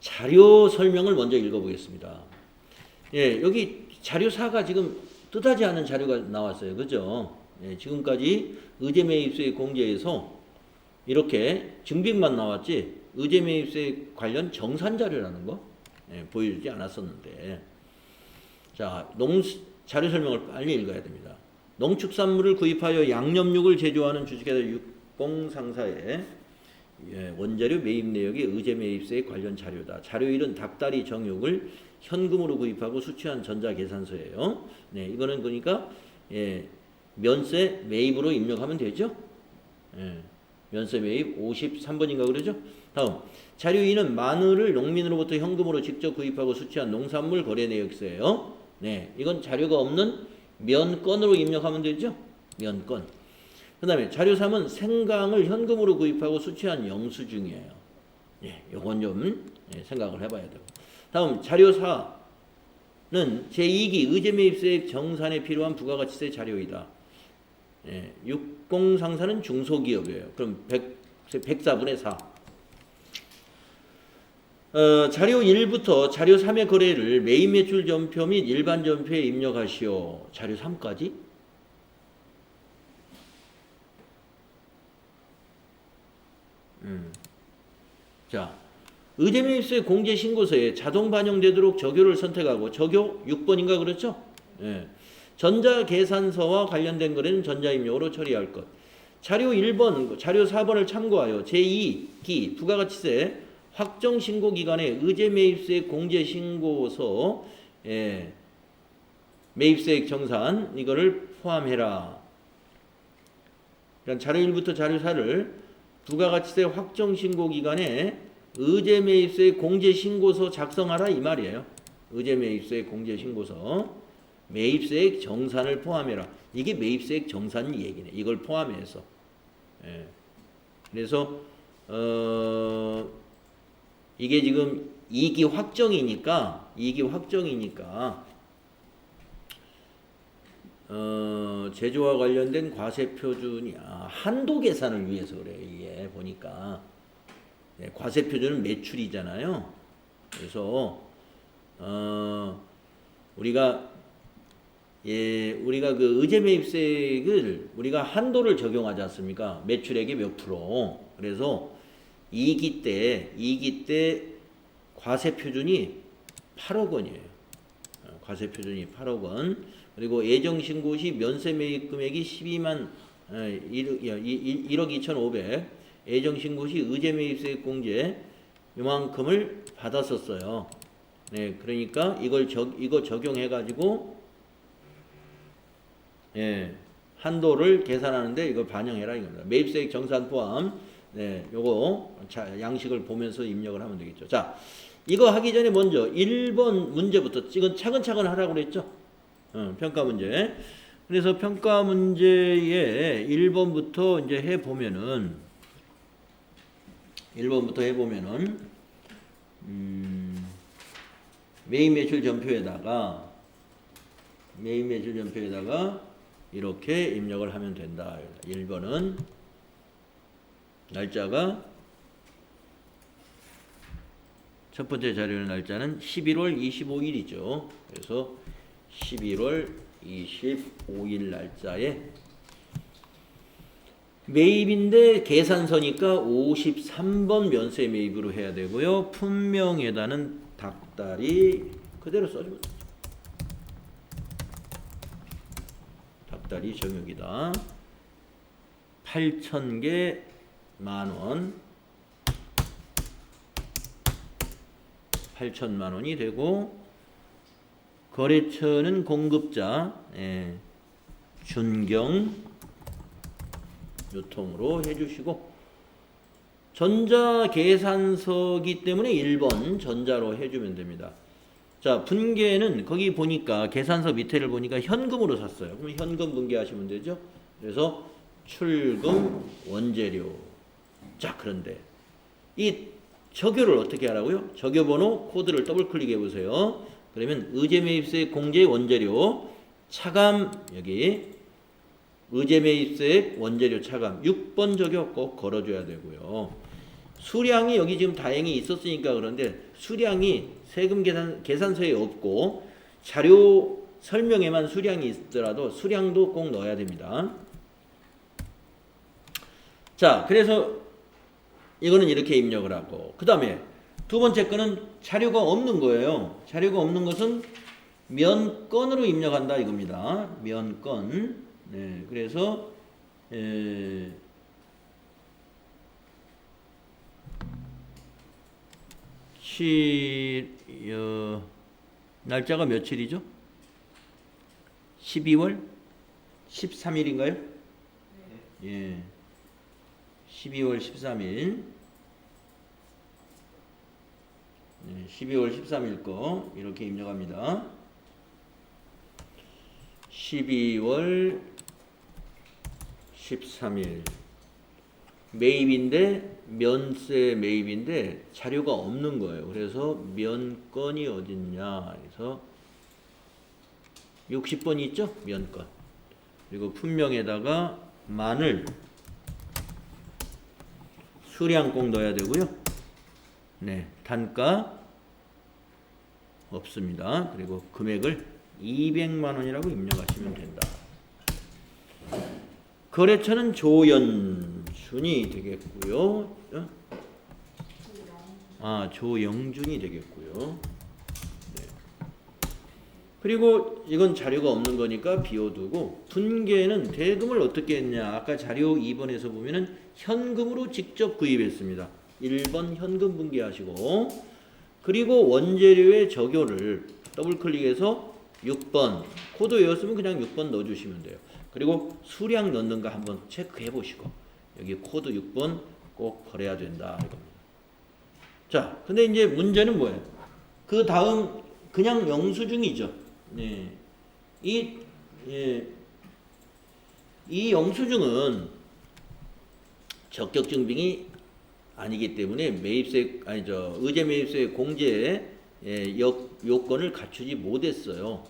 자료 설명을 먼저 읽어보겠습니다. 예, 여기 자료사가 지금 뜻하지 않은 자료가 나왔어요. 그죠? 예, 지금까지 의제매입세액 공제에서 이렇게 증빙만 나왔지 의제매입세액 관련 정산 자료라는 거 보여주지 않았었는데, 자, 자료 설명을 빨리 읽어야 됩니다. 농축산물을 구입하여 양념육을 제조하는 주식회사 육공상사의 원자료 매입 내역의 의제매입세액 관련 자료다. 자료 1은 닭다리 정육을 현금으로 구입하고 수취한 전자계산서예요. 네, 이거는 그러니까 면세 매입으로 입력하면 되죠. 면세 매입 53번인가 그러죠. 다음, 자료 2는 마늘을 농민으로부터 현금으로 직접 구입하고 수취한 농산물 거래 내역서예요. 네, 이건 자료가 없는 면건으로 입력하면 되죠. 면건. 그 다음에 자료 3은 생강을 현금으로 구입하고 수취한 영수증이에요. 예, 요건 좀 생각을 해봐야 되고. 다음 자료 4는 제2기 의제매입세액 정산에 필요한 부가가치세 자료이다. 예, 육공상사는 중소기업이에요. 그럼 104분의 4. 자료 1부터 자료 3의 거래를 매입 매출 전표 및 일반 전표에 입력하시오. 자료 3까지? 자, 의제매입세 공제신고서에 자동 반영되도록 적요를 선택하고, 적요 6번인가 그렇죠? 예. 전자계산서와 관련된 거래는 전자입력으로 처리할 것. 자료 1번, 자료 4번을 참고하여 제2기 부가가치세 확정신고기간에 의제매입세 공제신고서 매입세액 정산 이거를 포함해라. 그러니까 자료 1부터 자료 4를 부가가치세 확정신고기간에 의제매입세 공제신고서 작성하라 이 말이에요. 의제매입세 공제신고서 매입세액 정산을 포함해라. 이게 매입세액 정산 얘기네. 이걸 포함해서. 그래서 이게 지금 2기 확정이니까 제조와 관련된 과세 표준이 한도 계산을 위해서 그래요. 이게 보니까 과세 표준은 매출이잖아요. 그래서 우리가 그 의제매입세액을 우리가 한도를 적용하지 않습니까? 매출액의 몇 프로. 그래서 2기 때 과세 표준이 8억 원이에요. 과세 표준이 8억 원. 그리고 예정 신고 시 면세 매입 금액이 1억 2,500. 예정 신고 시 의제 매입세 공제 요만큼을 받았었어요. 네, 그러니까 이거 적용해 가지고 한도를 계산하는데 이걸 반영해라 이겁니다. 매입세액 정산 포함. 네, 요거 양식을 보면서 입력을 하면 되겠죠. 자, 이거 하기 전에 먼저 1번 문제부터 이건 차근차근 하라고 그랬죠. 평가 문제. 그래서 평가 문제에 1번부터 이제 해보면은 매입 매출 전표에다가 이렇게 입력을 하면 된다. 1번은 날짜가 첫 번째 자료의 날짜는 11월 25일이죠. 그래서 11월 25일 날짜에 매입인데 계산서니까 53번 면세 매입으로 해야 되고요. 품명에다는 닭다리 그대로 써주면 되죠. 닭다리 정육이다. 8,000개 만원 8천만 원이 되고, 거래처는 공급자, 예, 준경 유통으로 해주시고 전자계산서기 때문에 1번 전자로 해주면 됩니다. 자, 분계는 거기 보니까 계산서 밑에를 보니까 현금으로 샀어요. 그럼 현금 분계하시면 되죠. 그래서 출금 원재료. 자, 그런데 이 적요를 어떻게 하라고요? 적요번호 코드를 더블 클릭해 보세요. 그러면 의제매입세 공제 원재료 차감 여기 의제매입세 원재료 차감 6번 적요 꼭 걸어줘야 되고요. 수량이 여기 지금 다행히 있었으니까 그런데 수량이 세금 계산서에 없고 자료 설명에만 수량이 있더라도 수량도 꼭 넣어야 됩니다. 자, 그래서 이거는 이렇게 입력을 하고 그 다음에 두 번째 거는 자료가 없는 거예요. 자료가 없는 것은 면건으로 입력한다 이겁니다. 면건. 네, 그래서 날짜가 며칠이죠? 12월 13일인가요? 네. 예. 12월 13일. 네, 12월 13일 거 이렇게 입력합니다. 12월 13일 매입인데 면세 매입인데 자료가 없는 거예요. 그래서 면건이 어딨냐 그래서 60번이 있죠? 면건. 그리고 품명에다가 마늘 수량 꼭 넣어야 되고요. 네, 단가 없습니다. 그리고 금액을 200만 원이라고 입력하시면 된다. 거래처는 조연준이 되겠고요. 조영준이 되겠고요. 네. 그리고 이건 자료가 없는 거니까 비워두고 분계는 대금을 어떻게 했냐. 아까 자료 2번에서 보면은 현금으로 직접 구입했습니다. 1번 현금 분계하시고 그리고 원재료의 적요를 더블 클릭해서 6번 코드 외웠으면 그냥 6번 넣어주시면 돼요. 그리고 수량 넣는가 한번 체크해 보시고 여기 코드 6번 꼭 걸어야 된다 이겁니다. 자, 근데 이제 문제는 뭐예요? 그 다음 그냥 영수증이죠. 네. 이 영수증은 적격증빙이 아니기 때문에 의제매입세 공제 요건을 갖추지 못했어요.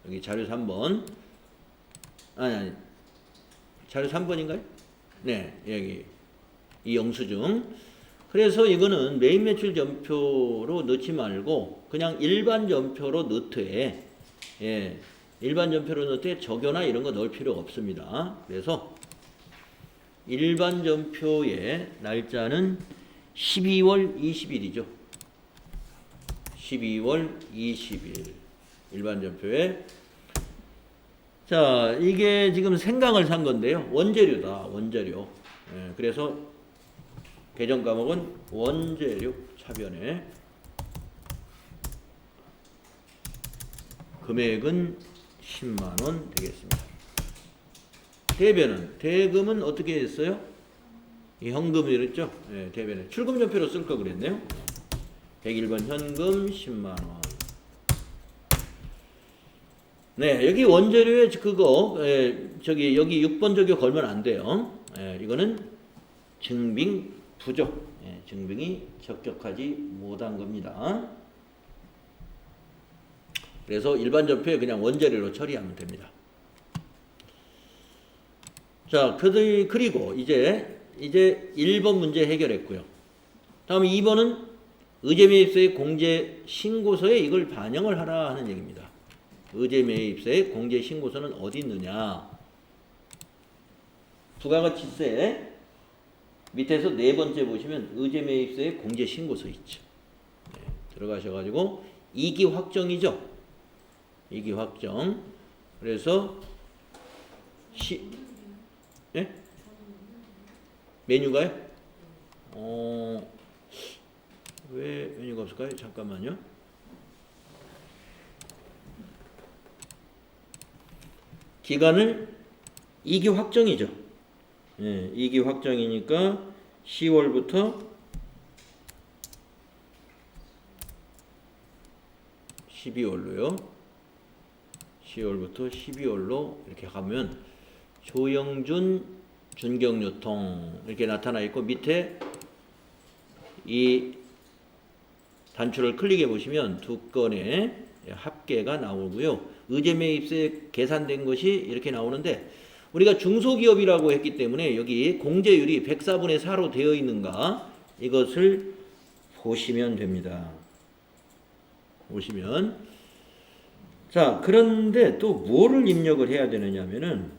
여기 자료 3번. 아니. 자료 3번인가요? 네, 여기. 이 영수증. 그래서 이거는 매입 매출 전표로 넣지 말고 그냥 일반 전표로 넣되, 예, 일반 전표로 넣되 적요나 이런 거 넣을 필요 없습니다. 그래서 일반 전표의 날짜는 12월 20일이죠. 12월 20일. 일반 전표에. 자, 이게 지금 생강을 산 건데요. 원재료다, 원재료. 예, 그래서 계정 과목은 원재료 차변에 금액은 10만 원 되겠습니다. 대금은 어떻게 했어요? 이 현금이랬죠? 예, 대변에 출금 전표로 쓸 거 그랬네요. 101번 현금 10만 원. 네, 여기 원재료에 그거 여기 6번 적요 걸면 안 돼요. 이거는 증빙 부족. 증빙이 적격하지 못한 겁니다. 그래서 일반 전표에 그냥 원재료로 처리하면 됩니다. 자, 그리고 이제 1번 문제 해결했고요. 다음 2번은 의제매입세 공제 신고서에 이걸 반영을 하라 하는 얘기입니다. 의제매입세 공제 신고서는 어디 있느냐? 부가가치세 밑에서 네 번째 보시면 의제매입세 공제 신고서 있죠. 네, 들어가셔가지고 이기 확정이죠. 이기 확정. 그래서 예? 메뉴가요? 왜 메뉴가 없을까요? 잠깐만요. 기간을 2기 확정이죠. 예, 2기 확정이니까 10월부터 12월로요. 10월부터 12월로 이렇게 가면 조영준 준경유통 이렇게 나타나 있고 밑에 이 단추를 클릭해 보시면 두 건의 합계가 나오고요. 의제매입세 계산된 것이 이렇게 나오는데 우리가 중소기업이라고 했기 때문에 여기 공제율이 104분의 4로 되어 있는가 이것을 보시면 됩니다. 보시면 자 그런데 또 뭐를 입력을 해야 되느냐 하면은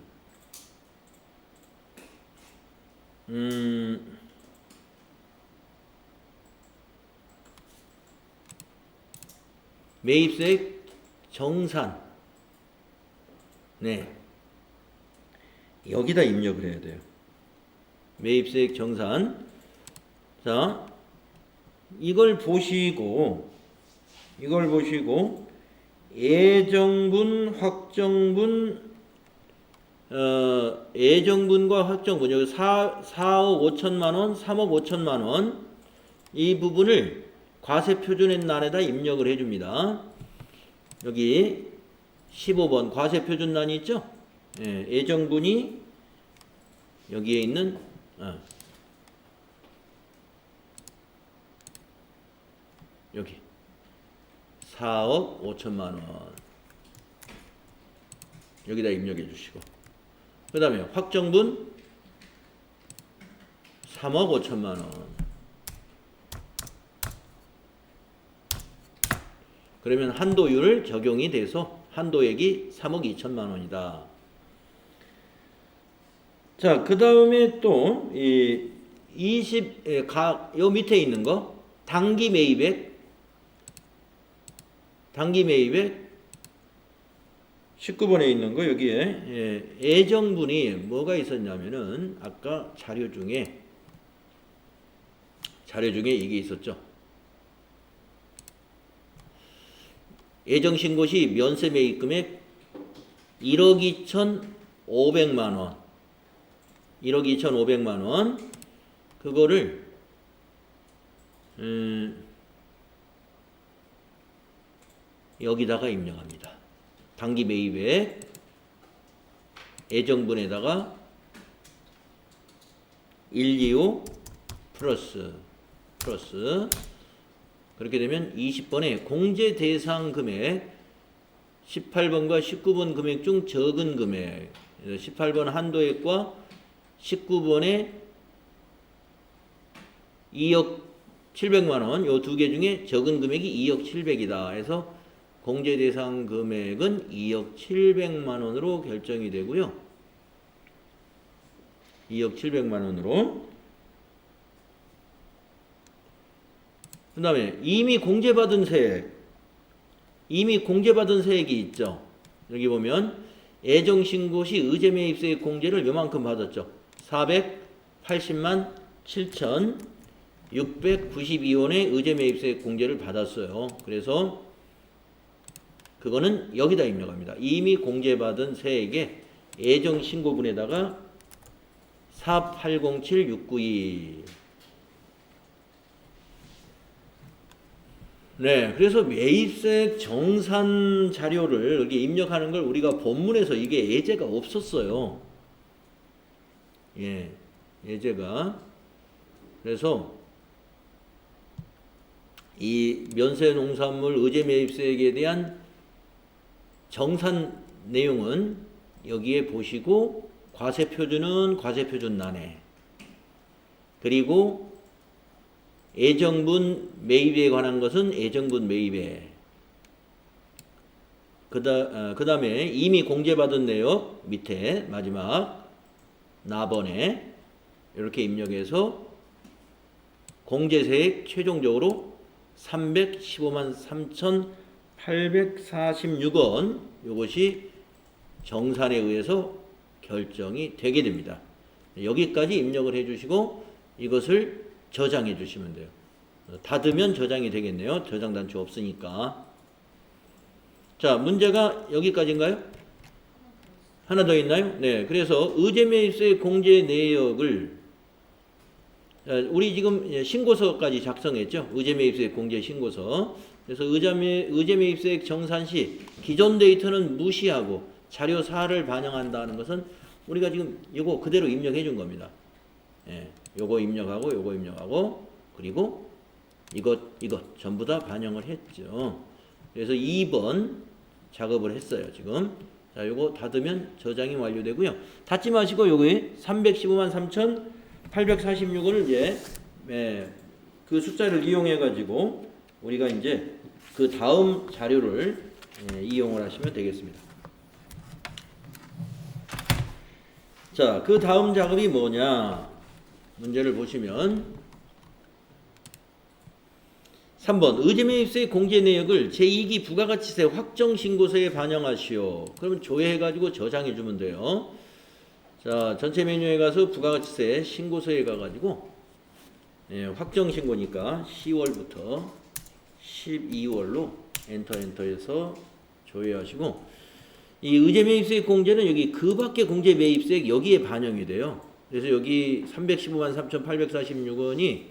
매입세액 정산 네 여기다 입력을 해야 돼요. 매입세액 정산 자 이걸 보시고 예정분 확정분 예정분과 확정분 여기 4억 5천만원 3억 5천만원 이 부분을 과세표준란에다 입력을 해줍니다. 여기 15번 과세표준란이 있죠? 예, 예정분이 여기에 있는 여기 4억 5천만원 여기다 입력해 주시고 그 다음에 확정분 3억 5천만원 그러면 한도율 적용이 돼서 한도액이 3억 2천만 원이다. 자, 그 다음에 또, 요 밑에 있는 거, 단기 매입액 19번에 있는 거, 여기에, 예정분이 뭐가 있었냐면은, 아까 자료 중에 이게 있었죠. 예정신고시 면세 매입금액 1억 2,500만 원. 1억 2,500만 원. 그거를 여기다가 입력합니다. 단기 매입액 예정분에다가 125 플러스 그렇게 되면 20번에 공제 대상 금액 18번과 19번 금액 중 적은 금액 18번 한도액과 19번에 2억 700만 원 요 두 개 중에 적은 금액이 2억 700이다 해서 공제 대상 금액은 2억 700만 원으로 결정이 되고요. 2억 700만 원으로 그 다음에 이미 공제받은 세액이 있죠. 여기 보면 예정신고 시 의제매입세액 공제를 요만큼 받았죠. 480만 7,692원의 의제매입세액 공제를 받았어요. 그래서 그거는 여기다 입력합니다. 이미 공제받은 세액의 예정신고분에다가 4807692 네, 그래서 매입세액 정산 자료를 여기 입력하는 걸 우리가 본문에서 이게 예제가 없었어요. 예, 예제가. 그래서 이 면세농산물 의제매입세액에 대한 정산 내용은 여기에 보시고 과세표준은 과세표준란에 그리고 예정분 매입에 관한 것은 예정분 매입에 그 다음에 이미 공제받은 내역 밑에 마지막 나번에 이렇게 입력해서 공제세액 최종적으로 315만 3,846원 이것이 정산에 의해서 결정이 되게 됩니다. 여기까지 입력을 해주시고 이것을 저장해 주시면 돼요. 닫으면 저장이 되겠네요. 저장 단추 없으니까. 자, 문제가 여기까지인가요? 하나 더 있나요? 네. 그래서 의제매입세 공제 내역을 우리 지금 신고서까지 작성했죠. 의제매입세 공제 신고서. 그래서 의제매입세 정산 시 기존 데이터는 무시하고 자료 4를 반영한다는 것은 우리가 지금 이거 그대로 입력해 준 겁니다. 예, 요거 입력하고 그리고 이것 전부 다 반영을 했죠. 그래서 2번 작업을 했어요. 지금 자, 요거 닫으면 저장이 완료되고요. 닫지 마시고 요거에 315만 3,846원을 이제 그 숫자를 이용해 가지고 우리가 이제 그 다음 자료를 이용을 하시면 되겠습니다. 자, 그 다음 작업이 뭐냐? 문제를 보시면 3번 의제매입세 공제 내역을 제2기 부가가치세 확정신고서에 반영하시오. 그러면 조회해가지고 저장해주면 돼요. 자, 전체 메뉴에 가서 부가가치세 신고서에 가가지고 확정신고니까 10월부터 12월로 엔터해서 조회하시고 이 의제매입세 공제는 여기 그 밖의 공제매입세 여기에 반영이 돼요. 그래서 여기 315만 3,846원이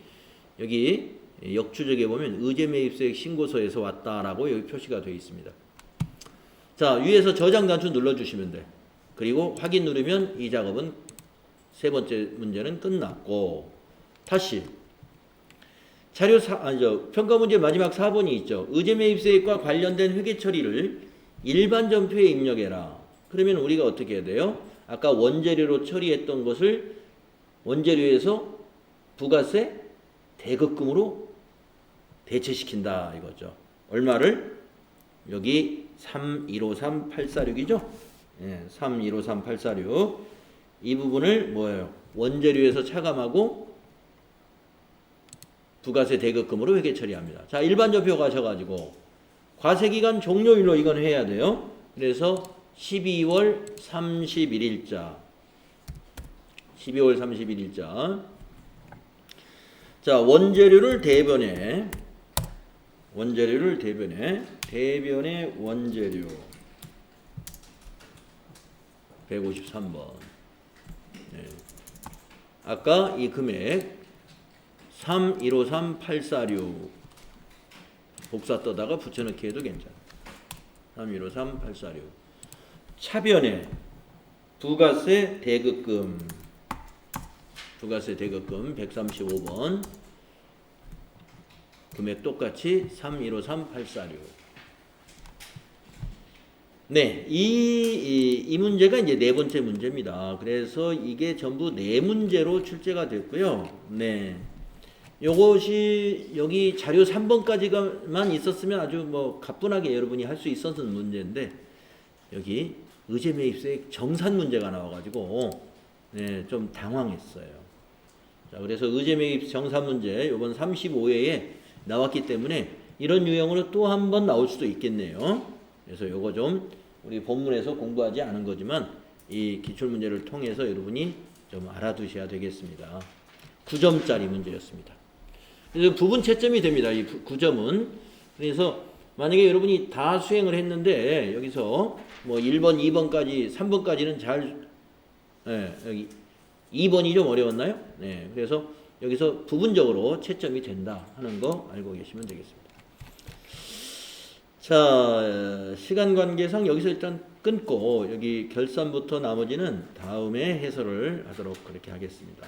여기 역추적에 보면 의제매입세 신고서에서 왔다라고 여기 표시가 되어 있습니다. 자, 위에서 저장 단추 눌러주시면 돼. 그리고 확인 누르면 이 작업은 세 번째 문제는 끝났고 다시 자료 평가 문제 마지막 4번이 있죠. 의제매입세액과 관련된 회계 처리를 일반 전표에 입력해라. 그러면 우리가 어떻게 해야 돼요? 아까 원재료로 처리했던 것을 원재료에서 부가세 대급금으로 대체시킨다 이거죠. 얼마를? 여기 3153846이죠. 3153846 이 부분을 뭐예요? 원재료에서 차감하고 부가세 대급금으로 회계 처리합니다. 자, 일반 전표 가셔가지고 과세기간 종료일로 이건 해야 돼요. 그래서 12월 31일자 자, 원재료를 대변해 원재료 153번 아까 이 금액 3153846 복사 떠다가 붙여넣기 해도 괜찮아. 3153846 차변에 부가세 대급금 135번 금액 똑같이 3153846 네, 이 문제가 이제 네 번째 문제입니다. 그래서 이게 전부 네 문제로 출제가 됐고요. 네. 요것이 여기 자료 3번까지만 있었으면 아주 뭐 가뿐하게 여러분이 할 수 있었던 문제인데 여기 의제매입세 정산 문제가 나와가지고 네, 좀 당황했어요. 자, 그래서 의제매입 정산 문제 요번 35회에 나왔기 때문에 이런 유형으로 또 한 번 나올 수도 있겠네요. 그래서 요거 좀 우리 본문에서 공부하지 않은 거지만 이 기출문제를 통해서 여러분이 좀 알아두셔야 되겠습니다. 9점짜리 문제였습니다. 그래서 부분 채점이 됩니다. 이 9점은. 그래서 만약에 여러분이 다 수행을 했는데 여기서 뭐 1번, 2번까지, 3번까지는 잘 여기 2번이 좀 어려웠나요? 네. 그래서 여기서 부분적으로 채점이 된다 하는 거 알고 계시면 되겠습니다. 자, 시간 관계상 여기서 일단 끊고 여기 결산부터 나머지는 다음에 해설을 하도록 그렇게 하겠습니다.